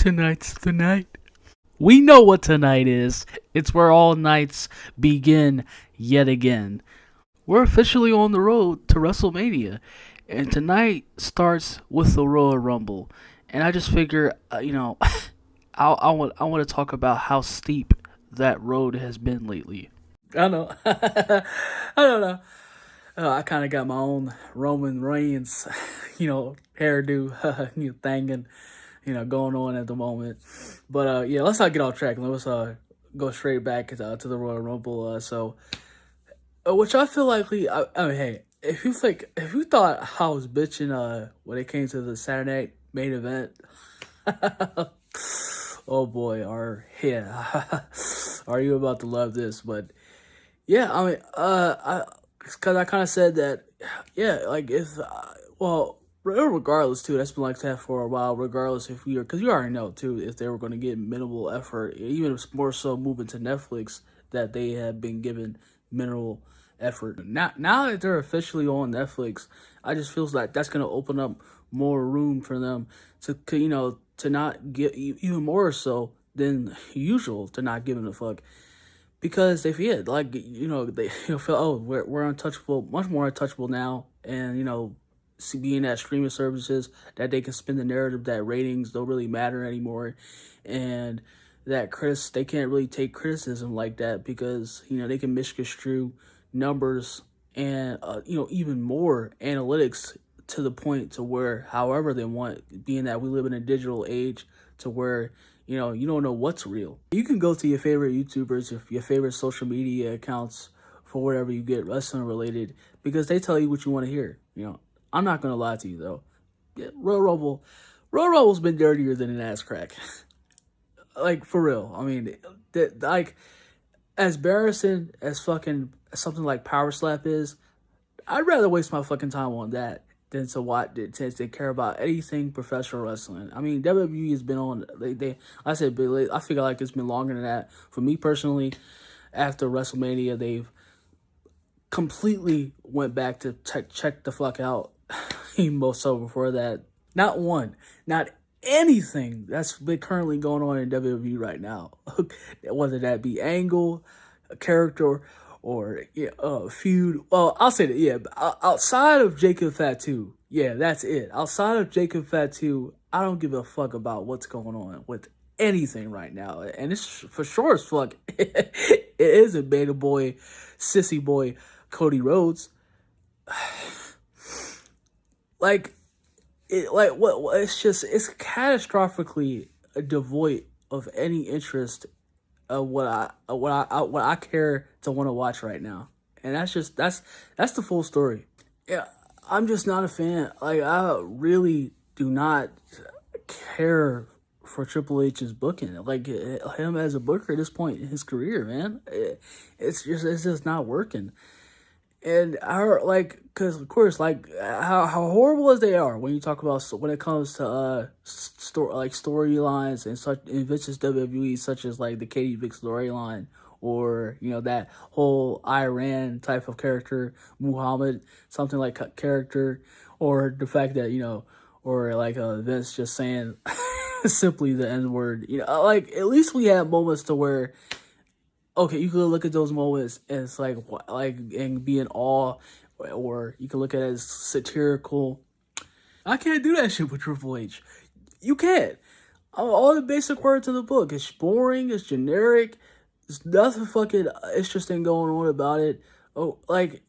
Tonight's the night. We know what tonight is. It's where all nights begin yet again. We're officially on the road to WrestleMania, and tonight starts with the Royal Rumble. And I just figure, I want to talk about how steep that road has been lately. I know. I don't know. I kind of got my own Roman Reigns, hairdo, thing, and going on at the moment. But yeah, let's not get off track. Let's go straight back to the Royal Rumble. Which I feel like I mean, hey, if you thought I was bitching when it came to the Saturday night main event, oh boy, are you about to love this? But yeah, I mean, because I kind of said that, yeah, like if well, regardless too, that's been like that for a while. Regardless if we are, because you already know too, if they were going to get minimal effort, even more so moving to Netflix, that they have been given minimal effort. Now that they're officially on Netflix, I just feels like that's going to open up more room for them to not get even more so than usual to not giving a fuck because they forget, like they feel, oh, we're untouchable, much more untouchable now, and being at streaming services that they can spin the narrative that ratings don't really matter anymore, and that they can't really take criticism like that because they can misconstrue numbers and even more analytics to the point to where however they want, being that we live in a digital age to where you don't know what's real. You can go to your favorite YouTubers or your favorite social media accounts for whatever you get wrestling related because they tell you what you want to hear. I'm not gonna lie to you though. Yeah, Royal Rumble's been dirtier than an ass crack. Like for real. I mean, like as embarrassing as fucking something like Power Slap is, I'd rather waste my fucking time on that than to watch to care about anything professional wrestling. I mean, WWE has been on. I feel like it's been longer than that. For me personally, after WrestleMania, they've completely went back to check the fuck out. Most so before that, not anything that's been currently going on in WWE right now, whether that be angle, a character, or feud. Well, I'll say that, yeah. Outside of Jacob Fatu, yeah, that's it. Outside of Jacob Fatu, I don't give a fuck about what's going on with anything right now. And it's for sure as fuck. It is a beta boy, sissy boy, Cody Rhodes. It's catastrophically devoid of any interest of what I care to want to watch right now, and that's the full story. Yeah, I'm just not a fan. Like I really do not care for Triple H's booking. Like him as a booker at this point in his career, man, it's just not working. And because of course, like how horrible as they are when you talk about when it comes to storylines and such in Vince's WWE, such as like the Katie Vick storyline, or that whole Iran type of character, Muhammad something like character, or the fact that or like Vince just saying simply the N word. Like at least we have moments to where, okay, you could look at those moments and it's like and be in awe, or you can look at it as satirical. I can't do that shit with Triple H. You can't. All the basic words of the book. It's boring. It's generic. There's nothing fucking interesting going on about it. Oh, like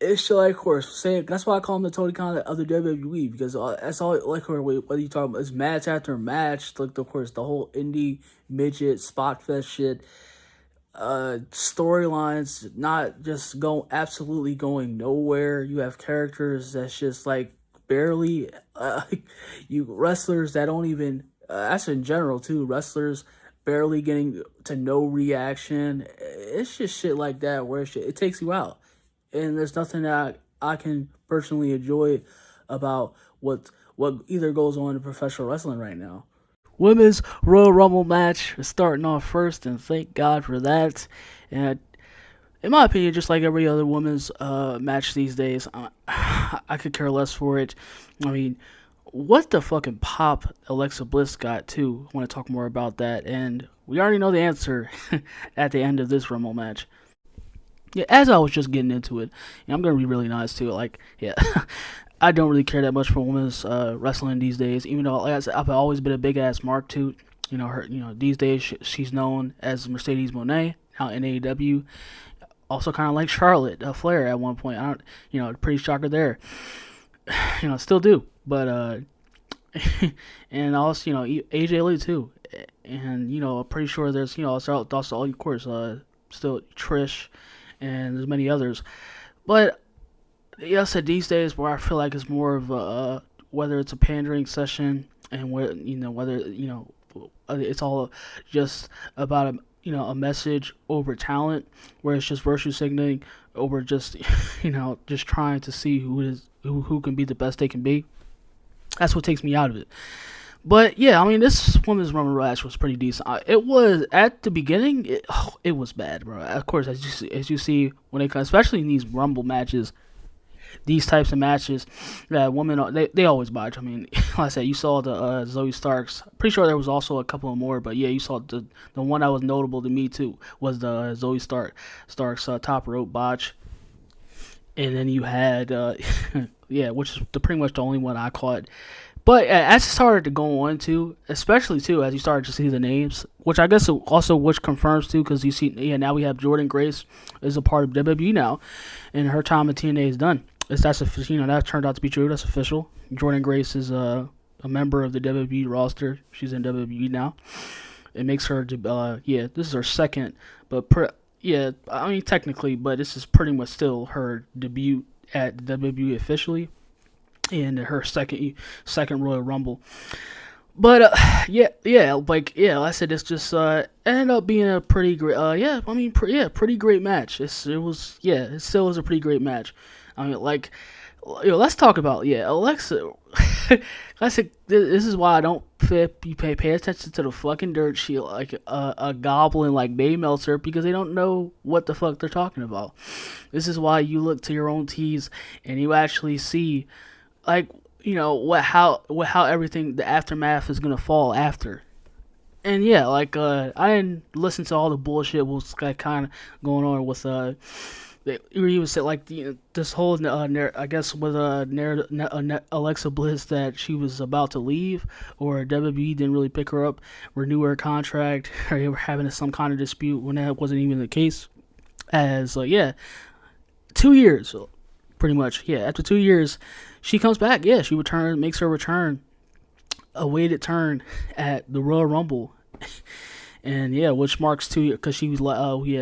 it's like, of course, saying that's why I call him the Tony Khan of the WWE, because that's all. Like whether you talk about it's match after match, like of course the whole indie midget spot fest shit. Storylines not just absolutely going nowhere. You have characters that's just like barely you wrestlers that don't even that's in general too, wrestlers barely getting to no reaction. It's just shit like that where it takes you out, and there's nothing that I can personally enjoy about what either goes on in professional wrestling right now. Women's Royal Rumble match is starting off first, and thank God for that. And in my opinion, just like every other women's match these days, I could care less for it. I mean, what the fucking pop Alexa Bliss got too. I want to talk more about that, and we already know the answer at the end of this Rumble match. Yeah, as I was just getting into it, I'm gonna be really nice too. Like, yeah, I don't really care that much for women's wrestling these days. Even though, like I said, I've always been a big ass Mark too. Her. These days she's known as Mercedes Moné now in AEW. Also, kind of like Charlotte Flair at one point. I don't, pretty shocker there. Still do, but and also AJ Lee too, and I'm pretty sure there's also of course still Trish, and there's many others, but yeah, I said these days where I feel like it's more of a whether it's a pandering session and whether it's all just about a message over talent, where it's just virtue signaling over just just trying to see who can be the best they can be. That's what takes me out of it. But yeah, I mean, this women's Rumble match was pretty decent. It was at the beginning. It was bad, bro. Of course, as you see when it comes, especially in these Rumble matches, these types of matches, that women they always botch. I mean, like I said, you saw the Zoe Starks. Pretty sure there was also a couple of more, but yeah, you saw the one that was notable to me too was the Zoe Starks top rope botch, and then you had yeah, which is pretty much the only one I caught. But as it started to go on too, especially too as you started to see the names, which I guess also which confirms too, because you see, yeah, now we have Jordynne Grace is a part of WWE now, and her time at TNA is done. That turned out to be true. That's official. Jordynne Grace is a member of the WWE roster. She's in WWE now. It makes her yeah, this is her second, but yeah, I mean technically, but this is pretty much still her debut at WWE officially, and her second Royal Rumble. But like I said, it's just ended up being a pretty great pretty great match. It still is a pretty great match. I mean, like, let's talk about Alexa. I said this is why I don't pay attention to the fucking dirt sheet like a goblin like Bay Meltzer, because they don't know what the fuck they're talking about. This is why you look to your own teas and you actually see like how everything, the aftermath is gonna fall after. And yeah, like I didn't listen to all the bullshit was kind of going on with you would say like this whole I guess with Alexa Bliss, that she was about to leave, or WWE didn't really pick her up, renew her contract, or they were having some kind of dispute when that wasn't even the case. As 2 years, pretty much, yeah. After 2 years, she comes back. Yeah, she makes her return, a weighted turn at the Royal Rumble. And yeah, which marks 2 years, because she was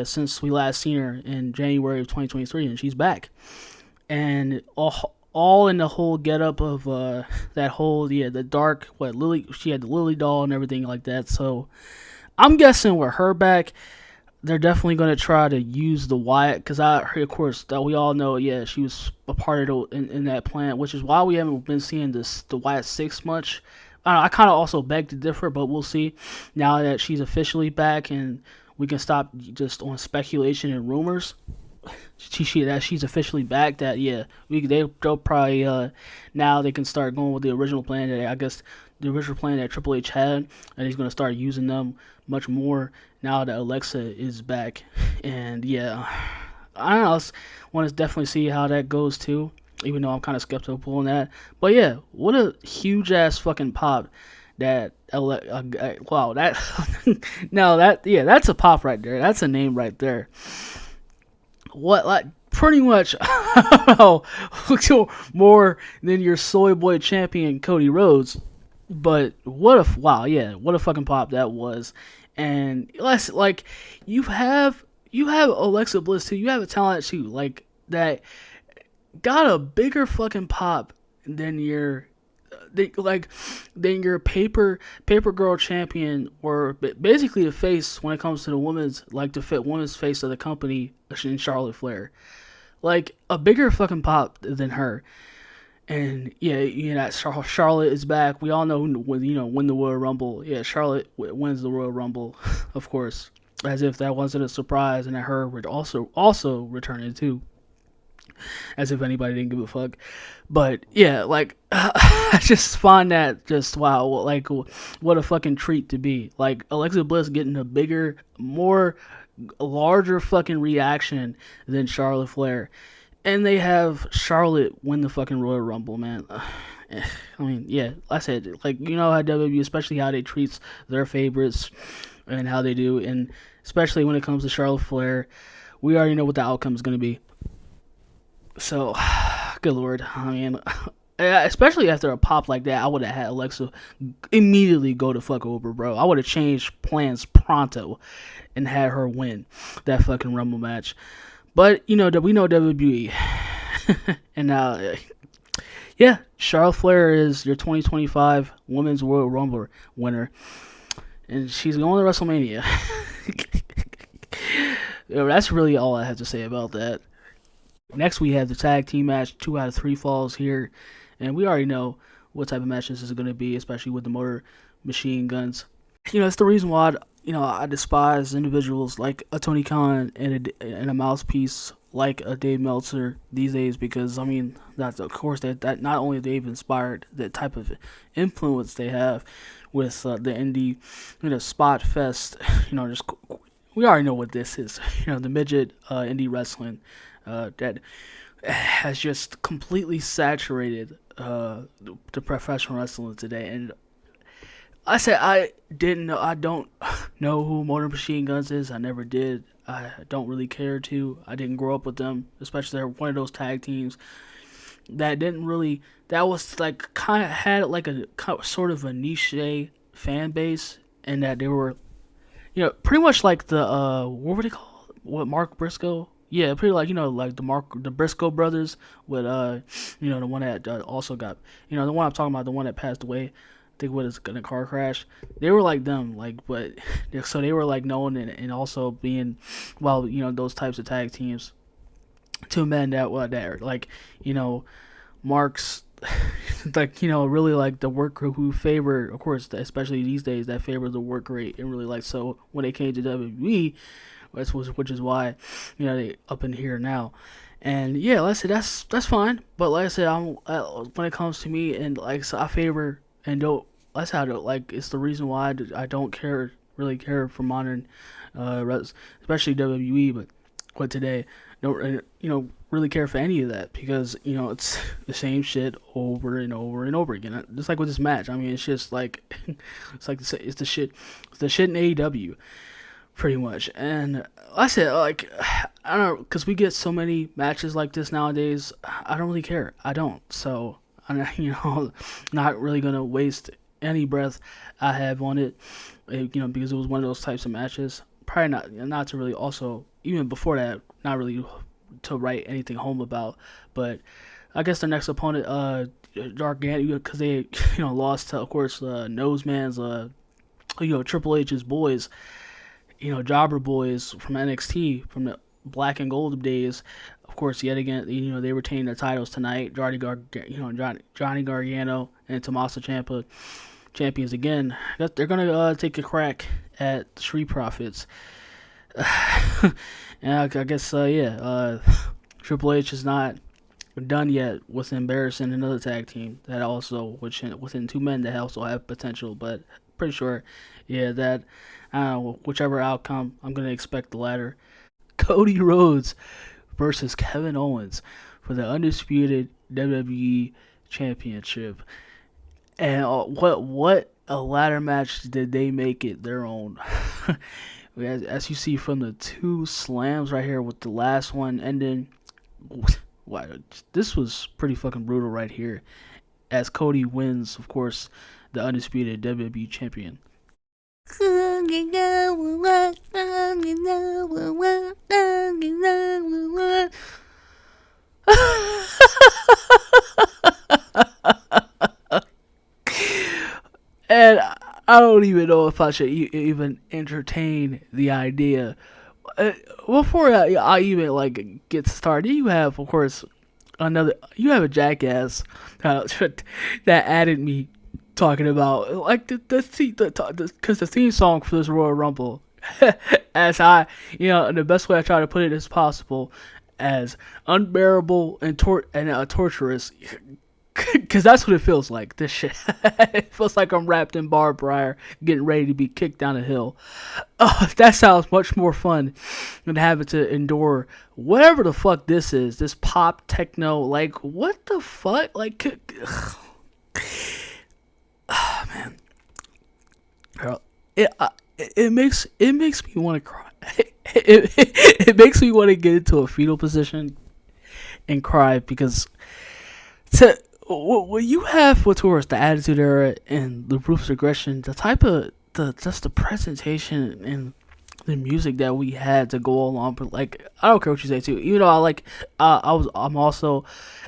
since we last seen her in January of 2023, and she's back, and all in the whole getup of that whole the dark Lily, she had the Lily doll and everything like that. So I'm guessing with her back, they're definitely going to try to use the Wyatt, because of course that we all know, yeah, she was a part of in that plan, which is why we haven't been seeing the Wyatt 6 much. I kind of also beg to differ, but we'll see now that she's officially back, and we can stop just on speculation and rumors. That she's officially back. That they'll probably now they can start going with the original plan. That I guess the original plan that Triple H had, and he's gonna start using them much more now that Alexa is back. And yeah, I don't know. I want to definitely see how that goes too, even though I'm kind of skeptical on that. But yeah, what a huge ass fucking pop that wow, that no, that's a pop right there. That's a name right there. What, like, pretty much more than your soy boy champion Cody Rhodes. But what a fucking pop that was. And less like you have Alexa Bliss too. You have a talent too, like that got a bigger fucking pop than your paper girl champion, or basically the face when it comes to the women's women's face of the company in Charlotte Flair. Like a bigger fucking pop than her. And yeah, Charlotte is back. We all know win the Royal Rumble. Yeah, Charlotte wins the Royal Rumble, of course, as if that wasn't a surprise, and that her would also returning too. As if anybody didn't give a fuck. But yeah, like I just find that just wow, like what a fucking treat to be. Like Alexa Bliss getting a bigger, more larger fucking reaction than Charlotte Flair, and they have Charlotte win the fucking Royal Rumble, man. I mean, yeah, I said like you know how WWE, especially how they treats their favorites and how they do, and especially when it comes to Charlotte Flair, we already know what the outcome is going to be. So, good lord, I mean, especially after a pop like that, I would have had Alexa immediately go to fuck over, bro. I would have changed plans pronto and had her win that fucking Rumble match. But you know that we know WWE, and yeah, Charlotte Flair is your 2025 Women's Royal Rumble winner, and she's going to WrestleMania. That's really all I have to say about that. Next, we have the tag team match, 2 out of 3 falls here, and we already know what type of match this is going to be, especially with the Motor Machine Guns. You know, it's the reason why I despise individuals like a Tony Khan and a mouthpiece like a Dave Meltzer these days, because I mean, that's of course that not only they've inspired the type of influence they have with the indie, spot fest. Just we already know what this is. The midget indie wrestling that has just completely saturated the professional wrestling today. And I said I don't know who Motor Machine Guns is. I never did. I don't really care to. I didn't grow up with them, especially they're one of those tag teams that was like kind of had like a sort of a niche fan base, and that they were, pretty much like the what were they called? What, Mark Briscoe? Yeah, pretty like like the Briscoe brothers with the one that also got, the one I'm talking about, the one that passed away. I think what is in a car crash. They were like them, but so they were like known and also being, well, those types of tag teams. Two men that are like, Mark's like, really like the work who favor, of course, especially these days, that favor the work rate, and really like, so when they came to WWE, which is why they up in here now. And yeah, like I said, that's fine. But like I said, when it comes to me, and like, so I favor and don't. That's how it's the reason why I don't really care for modern, especially WWE, but today don't really care for any of that, because it's the same shit over and over and over again. Just like with this match, I mean, it's just like it's the shit in AEW. Pretty much. And I said, like, I don't know, because we get so many matches like this nowadays, I don't really care. I don't. So, I'm not really going to waste any breath I have on it, because it was one of those types of matches. Probably not to really also, even before that, not really to write anything home about. But I guess the next opponent, Gargano, because they, lost to, of course, Noseman's, Triple H's boys, Jobber Boys from NXT from the Black and Gold days. Of course, yet again, they retain their titles tonight. Johnny Gargano and Tommaso Ciampa, champions again. They're gonna take a crack at the Street Profits. And I guess, Triple H is not done yet with embarrassing another tag team that also, within 2 men that also have potential, but pretty sure, that, I don't know, whichever outcome, I'm going to expect the latter. Cody Rhodes versus Kevin Owens for the undisputed WWE Championship. And what a ladder match did they make it their own. As you see from the 2 slams right here, with the last one ending, wow, this was pretty fucking brutal right here, as Cody wins, of course, the undisputed WWE Champion. And I don't even know if I should even entertain the idea. Before I even get started, you have, of course, you have a jackass that added me talking about like because the theme song for this Royal Rumble, as I, in the best way I try to put it as possible, as unbearable and torturous. Because that's what it feels like. This shit. It feels like I'm wrapped in barbed wire, getting ready to be kicked down a hill. That sounds much more fun than having to endure whatever the fuck this is. This pop techno, like what the fuck, like, man, girl, it makes me want to cry. It makes me want to get into a fetal position and cry because what you have with towards the Attitude Era and the Ruthless Aggression, the type of the presentation and the music that we had to go along, but like I don't care what you say too. Even though I'm also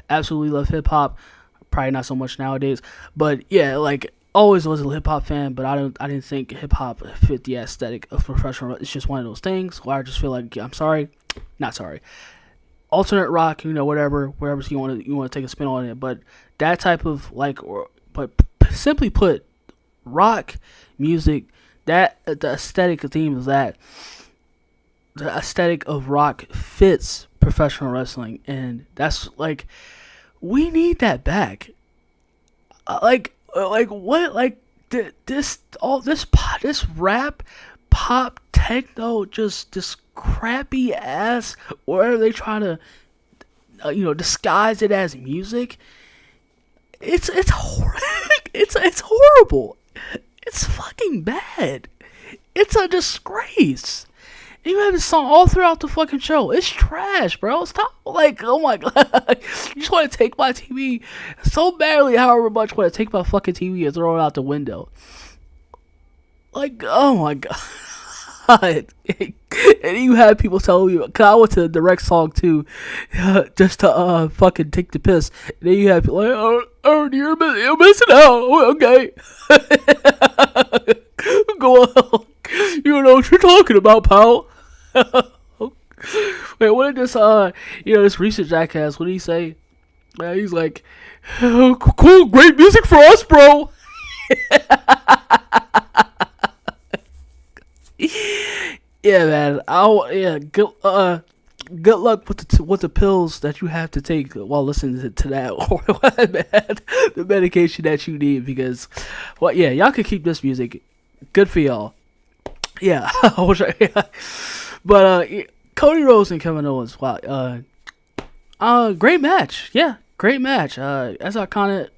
absolutely love hip hop, probably not so much nowadays, but yeah, like always was a hip hop fan, but I didn't think hip hop fit the aesthetic of professional. It's just one of those things where I just feel like I'm sorry, not sorry. Alternate rock, whatever you want to take a spin on it, but that type of simply put, rock music, that the aesthetic of theme is that the aesthetic of rock fits professional wrestling, and that's like we need that back. This rap, pop, techno, just this crappy ass, or are they trying to disguise it as music? It's horrible. It's fucking bad. It's a disgrace. You have this song all throughout the fucking show. It's trash, bro. Stop. Like, oh my god. You just want to take my TV so badly, however much want to take my fucking TV and throw it out the window. Like, oh my god. And you had people telling me, cause I went to the direct song too, just to fucking take the piss. And then you had people like, oh, you're missing out. Okay. Go on. You don't know what you're talking about, pal. Wait, what did this recent jackass, what did he say? He's like, oh, cool, great music for us, bro. Yeah, man. Good luck with the pills that you have to take while listening to that, or the medication that you need. Because, y'all can keep this music. Good for y'all. Yeah, But Cody Rhodes and Kevin Owens. Wow. Great match. Yeah, great match. As I kind of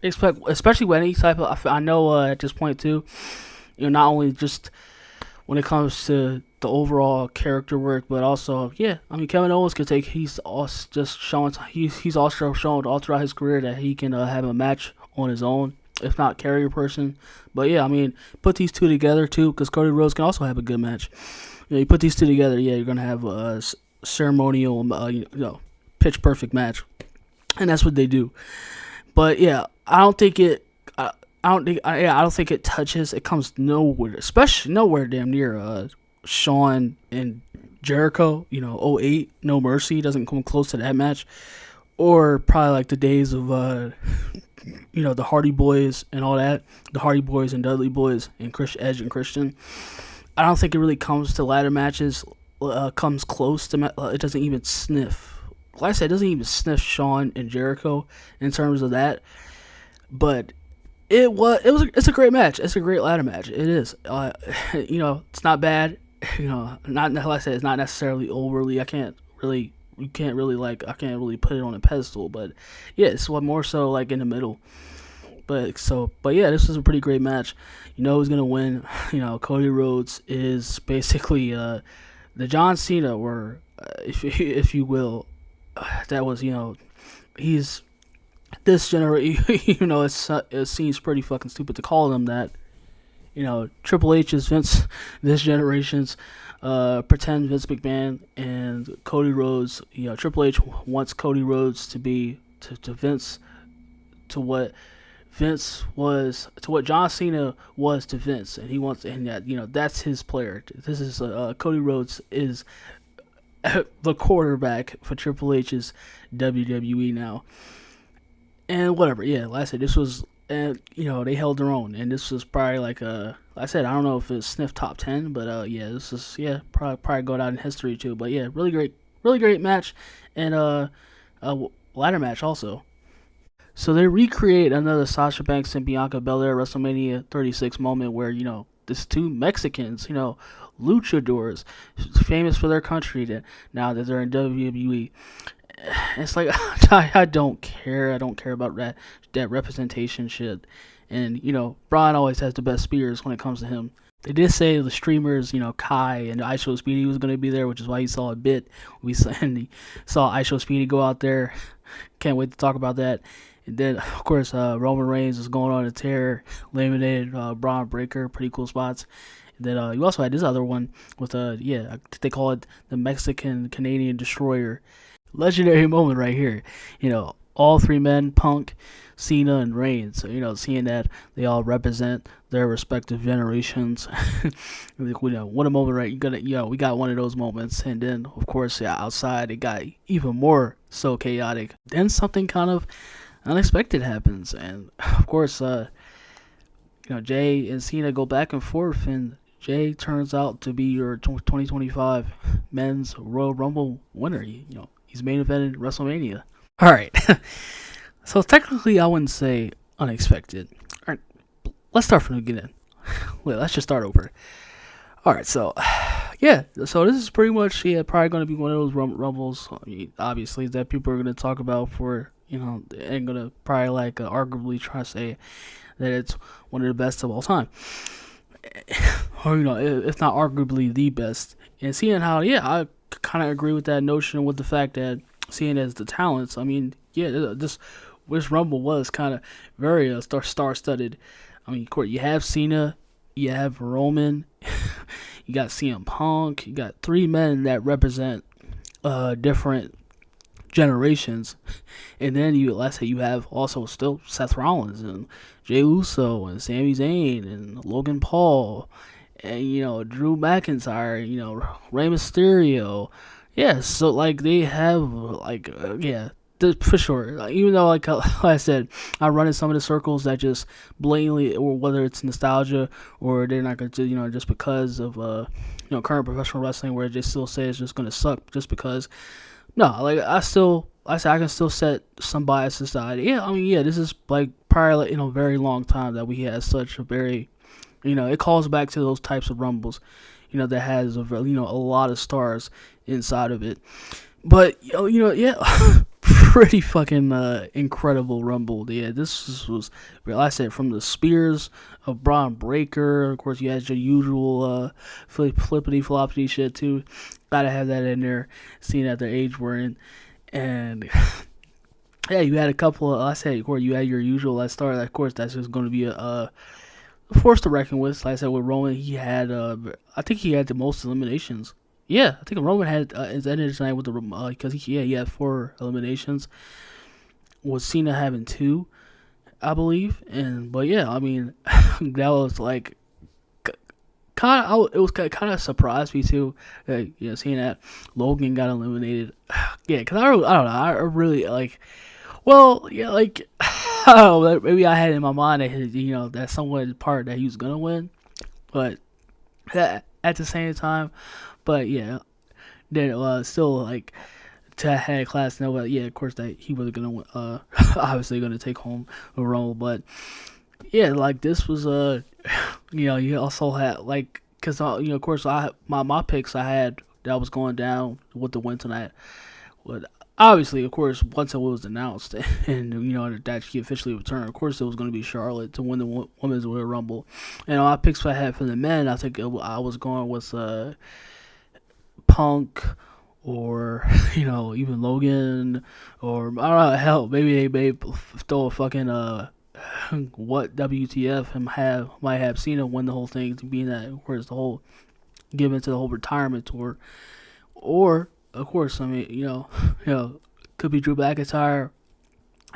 expect, especially with any type of. I know at this point too. Not only just when it comes to the overall character work, but also, Kevin Owens can take. He's also just showing. He's also shown all throughout his career that he can have a match on his own, if not carry a person. But put these two together too, because Cody Rhodes can also have a good match. You put these two together, you're gonna have a ceremonial, pitch perfect match, and that's what they do. But I don't think it. I don't think it touches. It comes nowhere, especially nowhere damn near Shawn and Jericho. 08 No Mercy doesn't come close to that match, or probably like the days of the Hardy Boys and all that, the Hardy Boys and Dudley Boys and Edge and Christian. I don't think it really comes to ladder matches. Comes close to it doesn't even sniff. Like I said, it doesn't even sniff Shawn and Jericho in terms of that, but. It's a great match. It's a great ladder match. It is. It's not bad. Not like I said, it's not necessarily overly. I can't really put it on a pedestal, but it's one more so like in the middle. But this is a pretty great match. Who's gonna win? Cody Rhodes is basically the John Cena, or if you will, that was he's. This generation, it seems pretty fucking stupid to call them that. Triple H is Vince, this generation's pretend Vince McMahon, and Cody Rhodes. Triple H wants Cody Rhodes to be to Vince, to what Vince was, to what John Cena was to Vince, and he wants, and that's his player. This is Cody Rhodes is the quarterback for Triple H's WWE now. And whatever, like I said, this was, and they held their own, and this was probably like I said, I don't know if it's sniff top 10, but this is probably go down in history too. But really really great match, and ladder match also. So they recreate another Sasha Banks and Bianca Belair WrestleMania 36 moment where these two Mexicans, luchadors, famous for their country, that now that they're in WWE. It's like I don't care. I don't care about that representation shit. And Braun always has the best spears when it comes to him. They did say the streamers, Kai and ISO Speedy was going to be there, which is why you saw a bit. And he saw ISO Speedy go out there. Can't wait to talk about that. And then, of course, Roman Reigns is going on a tear, eliminated Braun Breaker, pretty cool spots. And then you also had this other one with, they call it the Mexican Canadian Destroyer. Legendary moment right here. All three men, Punk, Cena, and Reigns. So, seeing that they all represent their respective generations. What a moment, right? We got one of those moments. And then, of course, outside it got even more so chaotic. Then something kind of unexpected happens. And, of course, Jay and Cena go back and forth, and Jay turns out to be your 2025 Men's Royal Rumble winner. He's main evented WrestleMania. All right. So technically, I wouldn't say unexpected. All right. Let's start from the beginning. Let's just start over. All right. So, yeah. So this is pretty much, probably going to be one of those Rumbles, obviously, that people are going to talk about for, and going to probably arguably try to say that it's one of the best of all time. Or, if not arguably the best. And seeing how, I kind of agree with that notion, with the fact that seeing as the talents, this Rumble was kind of very star-studded. Of course, you have Cena, you have Roman, you got CM Punk, you got three men that represent different generations, and then you have also still Seth Rollins and Jey Uso and Sami Zayn and Logan Paul and Drew McIntyre, Rey Mysterio. Yeah, so they have for sure. Even though like I said, I run in some of the circles that just blatantly, or whether it's nostalgia or they're not going to just because of current professional wrestling, where they still say it's just going to suck just because. No, I can still set some bias aside. Yeah, this is probably very long time that we had such a very, it calls back to those types of Rumbles, that has a lot of stars inside of it. But pretty fucking incredible Rumble. Yeah, this was like I said, from the spears of Braun Breaker. Of course, you had your usual flippity floppity shit too. Gotta have that in there, seeing at the age we're in. And yeah, you had a couple of, of course, you had your usual star. Of course, that's just going to be a force to reckon with. Like I said, with Roman, he had, I think he had the most eliminations. Yeah, I think Roman had his end of tonight with the because he had 4 eliminations. With Cena having 2, I believe. But yeah, that was it was kind of surprised me too. Seeing that Logan got eliminated. Yeah, because I don't know. I really well, yeah, I don't know. Maybe I had in my mind that that somewhat part that he was gonna win, but at the same time. But yeah, then still to have class know that of course that he was gonna obviously gonna take home a role, but yeah, this was you also had because of course my picks I had that was going down with the win tonight, but obviously of course once it was announced and that she officially returned, of course it was going to be Charlotte to win the Women's Royal Rumble, and my picks I had for the men, I think I was going with Punk or even Logan, or I don't know, hell, maybe they may throw a fucking what WTF and might have Cena win the whole thing, to being that of course the whole give into the whole retirement tour, or of course could be Drew McIntyre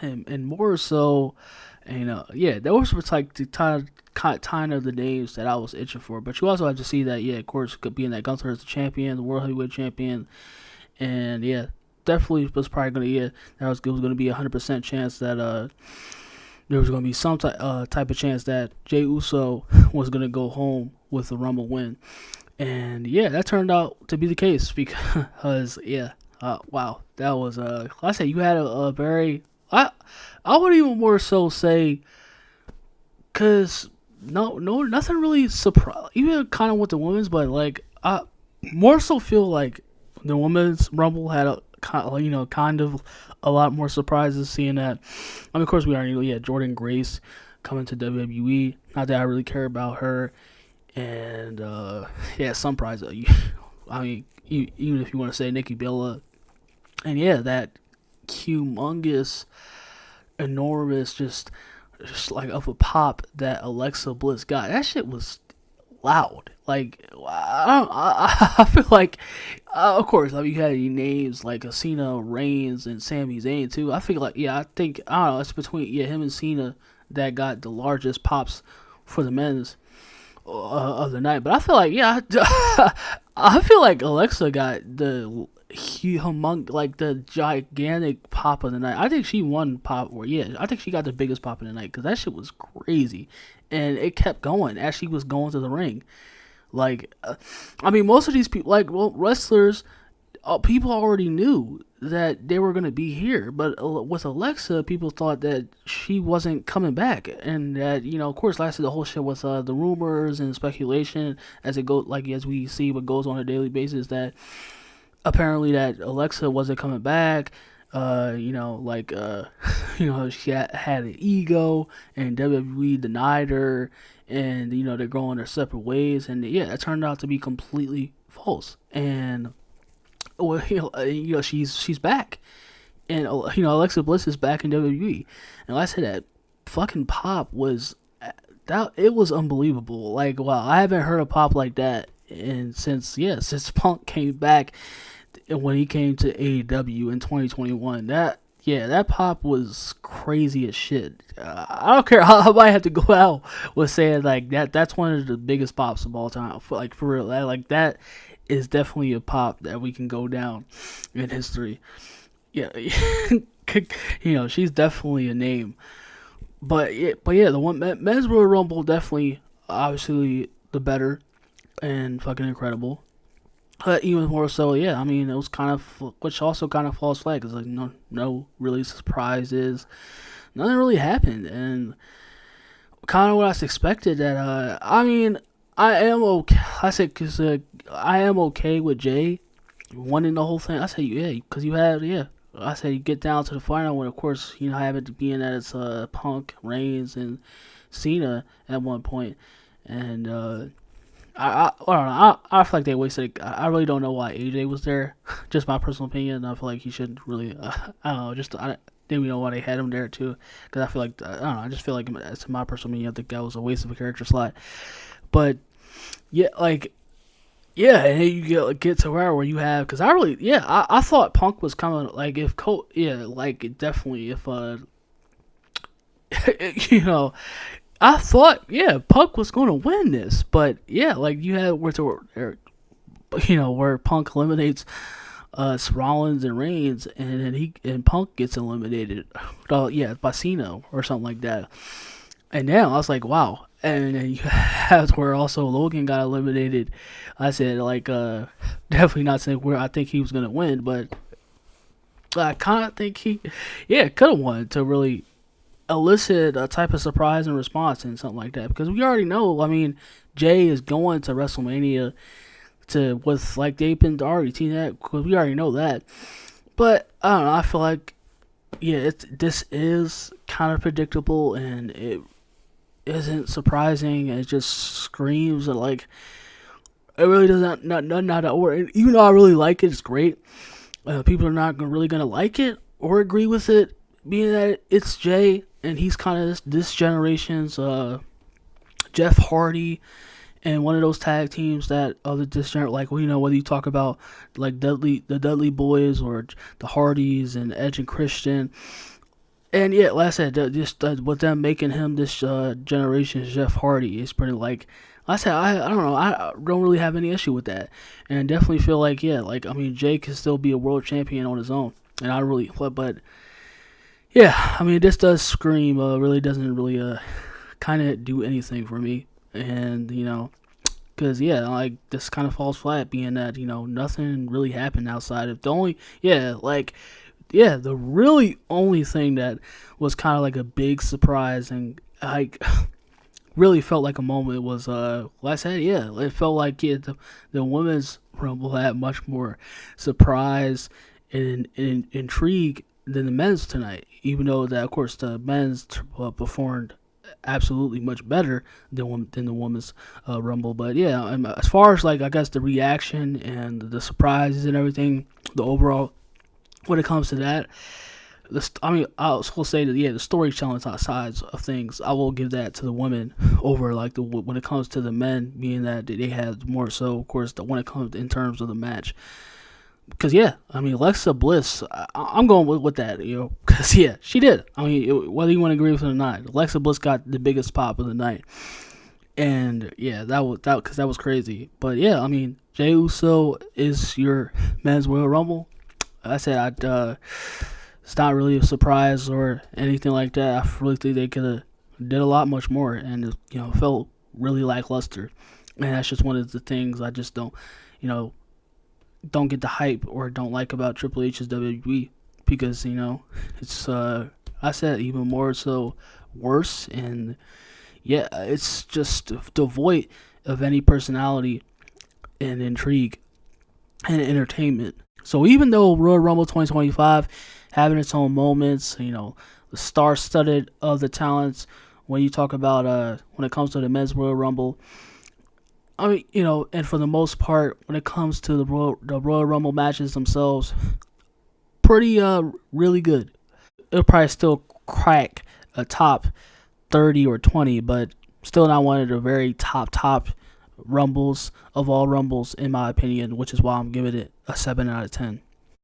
and more so, and those were the kind of the names that I was itching for. But you also have to see that, of course, could be in that Gunther as the champion, the World Heavyweight Champion, and definitely was probably gonna it was gonna be 100% chance that there was gonna be some type of chance that Jey Uso was gonna go home with the Rumble win, and that turned out to be the case because Wow, that was I say you had a very I would even more so say because no nothing really surprise even kind of with the women's, but like I more so feel like the women's rumble had a kind of a lot more surprises seeing that. I mean, of course we already know, yeah, Jordan Grace coming to WWE. Not that I really care about her, and yeah, some prize. I mean, even if you want to say Nikki Bella, and yeah, that humongous, enormous, just like of a pop that Alexa Bliss got. That shit was loud. Like I feel like, of course, I mean you had names like Cena, Reigns, and Sami Zayn too. I feel like I think I don't know. It's between him and Cena that got the largest pops for the men's of the night. But I feel like I feel like Alexa got the like the gigantic pop of the night. I think she won pop, or yeah, I think she got the biggest pop of the night because that shit was crazy, and it kept going as she was going to the ring. Like, I mean, most of these people, like, well, wrestlers, people already knew that they were going to be here. But with Alexa, people thought that she wasn't coming back. And that, of course, lasted the whole shit with the rumors and speculation as it goes, like, as we see what goes on a daily basis, that apparently that Alexa wasn't coming back. Like, she had an ego and WWE denied her and, they're going their separate ways. And yeah, it turned out to be completely false. And, well, she's back. And, Alexa Bliss is back in WWE. And like I said, that fucking pop was, that it was unbelievable. Like, wow, I haven't heard a pop like that and since Punk came back when he came to AEW in 2021. That pop was crazy as shit. I don't care. I might have to go out with saying like that. That's one of the biggest pops of all time. For real, that is definitely a pop that we can go down in history. Yeah, she's definitely a name. But yeah, the one men's Royal Rumble definitely, obviously the better and fucking incredible. But even more so, yeah. I mean, it was kind of, which also kind of false flag. It's like no really surprises. Nothing really happened, and kind of what I expected. That I mean, I am okay. I said because I am okay with Jay winning the whole thing. I said yeah, because you had I said you get down to the final when, of course, having to be in that it's Punk, Reigns, and Cena at one point, and I don't know. I feel like they wasted it. I really don't know why AJ was there. Just my personal opinion. I feel like he should really. I don't know. I didn't even know why they had him there too. Because I feel like I don't know. I just feel like, to my personal opinion, I think that was a waste of a character slot. But yeah, like yeah, and then you get to where you have, because I thought Punk was coming, like if like definitely if you know I thought, yeah, Punk was going to win this, but yeah, like you had where Punk eliminates Rollins and Reigns, and then Punk gets eliminated, by Cena or something like that. And now I was like, wow. And then you have where also Logan got eliminated. I said like definitely not saying where I think he was gonna win, but I kind of think he, could have won to really elicit a type of surprise and response and something like that, because we already know. I mean, Jay is going to WrestleMania with like they've been already teasing that, because we already know that. But I don't know. I feel like this is kind of predictable, and it isn't surprising. It just screams like it really doesn't not or even though I really like it, it's great. People are not really gonna like it or agree with it, being that it's Jay and he's kind of this generation's Jeff Hardy, and one of those tag teams that this generation, like whether you talk about like the Dudley Boys or the Hardys and Edge and Christian, and yeah, like I said, just with them making him this generation's Jeff Hardy is pretty like. I said I don't know, I don't really have any issue with that, and definitely feel like I mean Jay can still be a world champion on his own, and I really but yeah, I mean this does scream really doesn't really kind of do anything for me, and Cause yeah, like this kind of falls flat, being that nothing really happened outside of the only the really only thing that was kind of like a big surprise and like really felt like a moment was like I said, yeah, it felt like the women's rumble had much more surprise and intrigue than the men's tonight. Even though that of course the men's performed absolutely much better than the women's rumble. But yeah, as far as like I guess the reaction and the surprises and everything, the overall when it comes to that, I will say that yeah, the storytelling sides of things, I will give that to the women over like the when it comes to the men, being that they had more so, of course, when it comes in terms of the match. Because yeah, I mean Alexa Bliss, I'm going with that, because yeah, she did. I mean, whether you want to agree with it or not, Alexa Bliss got the biggest pop of the night, and yeah, that was crazy. But yeah, I mean, Jey Uso is your men's Royal Rumble. I said it's not really a surprise or anything like that. I really think they could have did a lot much more, and felt really lackluster. And that's just one of the things I just don't get the hype or don't like about Triple H's WWE, because it's I said even more so worse, and yeah, it's just devoid of any personality and intrigue and entertainment. So even though Royal Rumble 2025 having its own moments, the star-studded of the talents, when you talk about when it comes to the men's Royal Rumble, I mean, and for the most part, when it comes to the Royal Rumble matches themselves, pretty really good. It'll probably still crack a top 30 or 20, but still not one of the very top Rumbles of all Rumbles in my opinion, which is why I'm giving it a 7 out of 10.